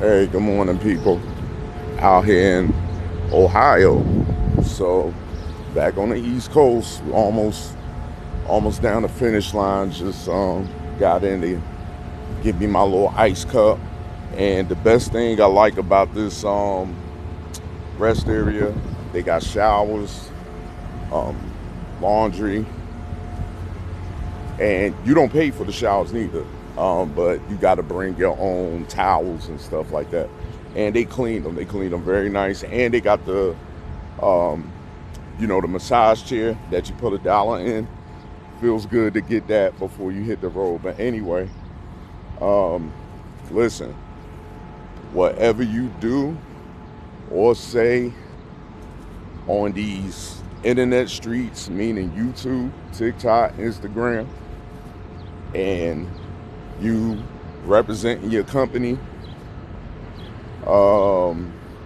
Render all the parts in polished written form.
Hey, good morning, people. Out here in Ohio. So back on the East Coast, almost down the finish line. Just got in to give me my little ice cup. And the best thing I like about this rest area, they got showers, um, laundry, and you don't pay for the showers neither. But you got to bring your own towels and stuff like that. And they clean them. They clean them very nice. And they got um, the massage chair that you put $1 in. Feels good to get that before you hit the road. But anyway, um, listen, whatever you do or say on these internet streets, meaning YouTube, TikTok, Instagram, and you representing your company,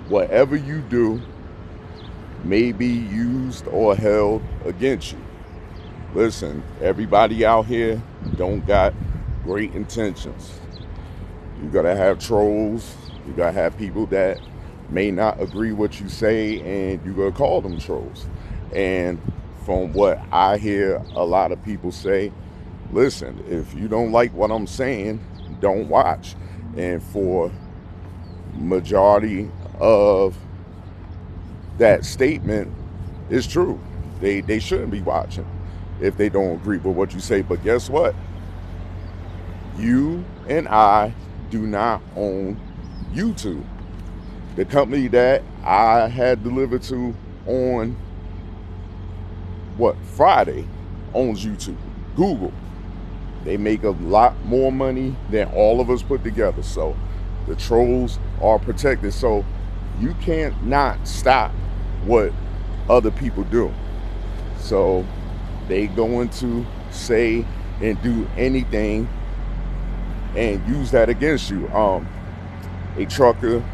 whatever you do may be used or held against you. Listen, everybody out here don't got great intentions. You gotta have trolls. You gotta have people that may not agree what you say, and you gotta call them trolls. And from what I hear a lot of people say, listen, if you don't like what I'm saying, don't watch. And for majority of that statement is true. They shouldn't be watching if they don't agree with what you say. But guess what? You and I do not own YouTube. The company that I had delivered to on Friday owns YouTube. Google. They make a lot more money than all of us put together. So the trolls are protected. So you can't not stop what other people do. So they going to say and do anything and use that against you. A trucker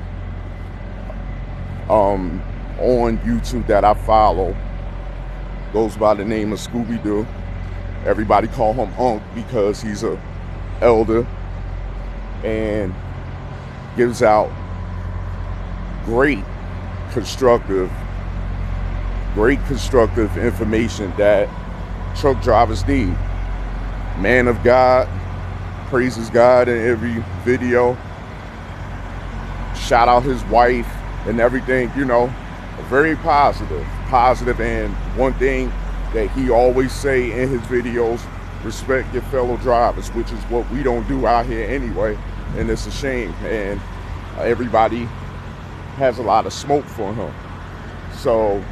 on YouTube that I follow goes by the name of Scooby Doo. Everybody call him Unc because he's a elder and gives out great constructive information that truck drivers need. Man of God, praises God in every video. Shout out his wife and everything, very positive. And one thing that he always say in his videos, respect your fellow drivers, which is what we don't do out here anyway, and it's a shame. And everybody has a lot of smoke for him. So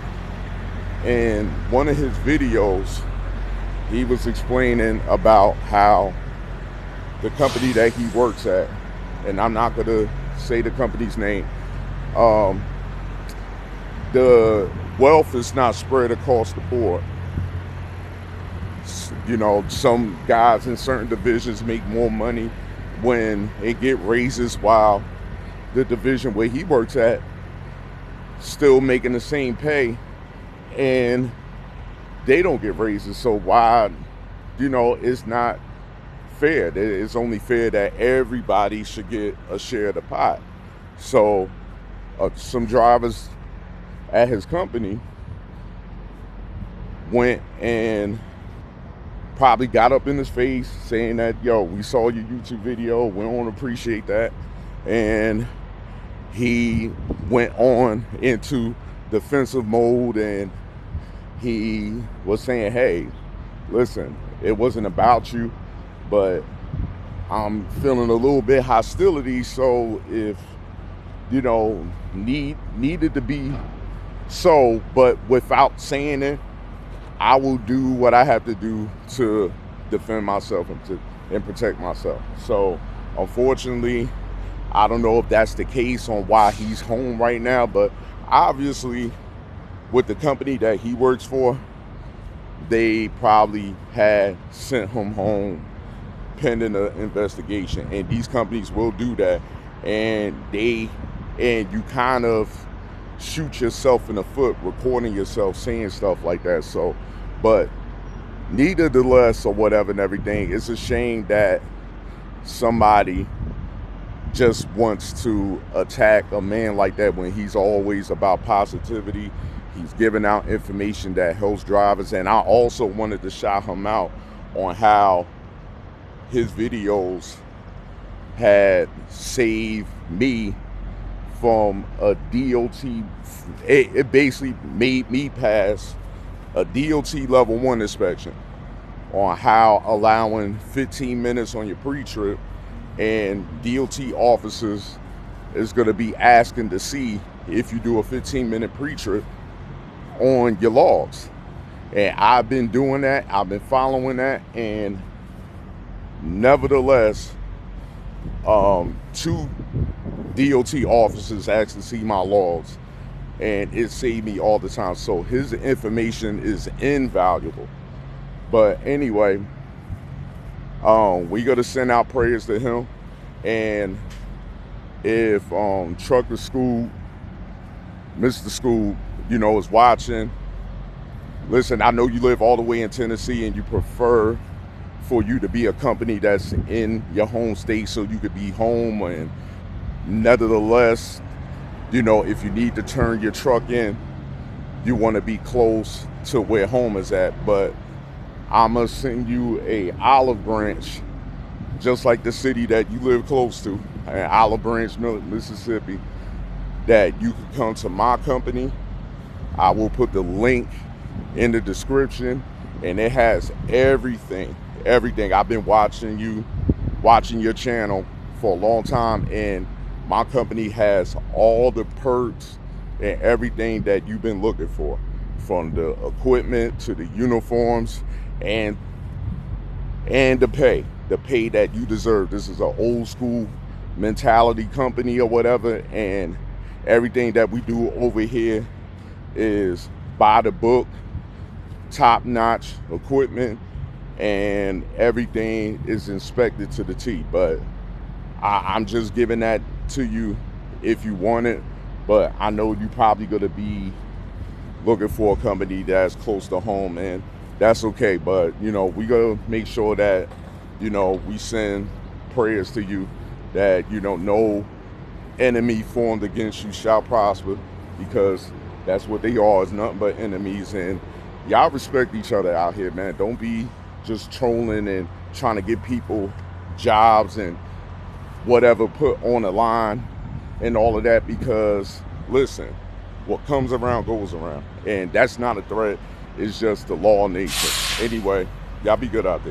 in one of his videos, he was explaining about how the company that he works at, and I'm not going to say the company's name, the wealth is not spread across the board. Some guys in certain divisions make more money when they get raises, while the division where he works at still making the same pay and they don't get raises. So why, it's not fair. It's only fair that everybody should get a share of the pot. So some drivers at his company went and probably got up in his face saying that, yo, we saw your YouTube video, we don't appreciate that. And he went on into defensive mode, and he was saying, hey, listen, it wasn't about you, but I'm feeling a little bit hostility. So if, needed to be so, but without saying it, I will do what I have to do to defend myself and protect myself. So unfortunately, I don't know if that's the case on why he's home right now, but obviously with the company that he works for, they probably had sent him home pending an investigation. And these companies will do that. And you kind of shoot yourself in the foot recording yourself saying stuff like that. So, but nevertheless or whatever and everything, it's a shame that somebody just wants to attack a man like that when he's always about positivity. He's giving out information that helps drivers. And I also wanted to shout him out on how his videos had saved me from a DOT. It basically made me pass a DOT level 1 inspection on how allowing 15 minutes on your pre-trip, and DOT officers is going to be asking to see if you do a 15-minute pre-trip on your logs. And I've been doing that. I've been following that. And nevertheless, 2 DOT officers asked to see my logs, and it saved me all the time. So his information is invaluable. But anyway, we got to send out prayers to him. And if Trucker School, Mr. School, is watching, listen, I know you live all the way in Tennessee and you prefer for you to be a company that's in your home state so you could be home. And nevertheless, if you need to turn your truck in, you want to be close to where home is at. But I'm going to send you a olive branch, just like the city that you live close to, Olive Branch, Mississippi, that you can come to my company. I will put the link in the description, and it has everything. I've been watching your channel for a long time, and my company has all the perks and everything that you've been looking for, from the equipment to the uniforms and the pay that you deserve. This is an old school mentality company or whatever, and everything that we do over here is by the book, top-notch equipment, and everything is inspected to the T. But I'm just giving that to you if you want it. But I know you probably gonna be looking for a company that's close to home, and that's okay. But we gotta make sure that we send prayers to you, that no enemy formed against you shall prosper, because that's what they are, is nothing but enemies. And y'all respect each other out here, man. Don't be just trolling and trying to get people jobs and whatever put on the line and all of that, because listen, what comes around goes around, and that's not a threat. It's just the law of nature. Anyway, y'all be good out there.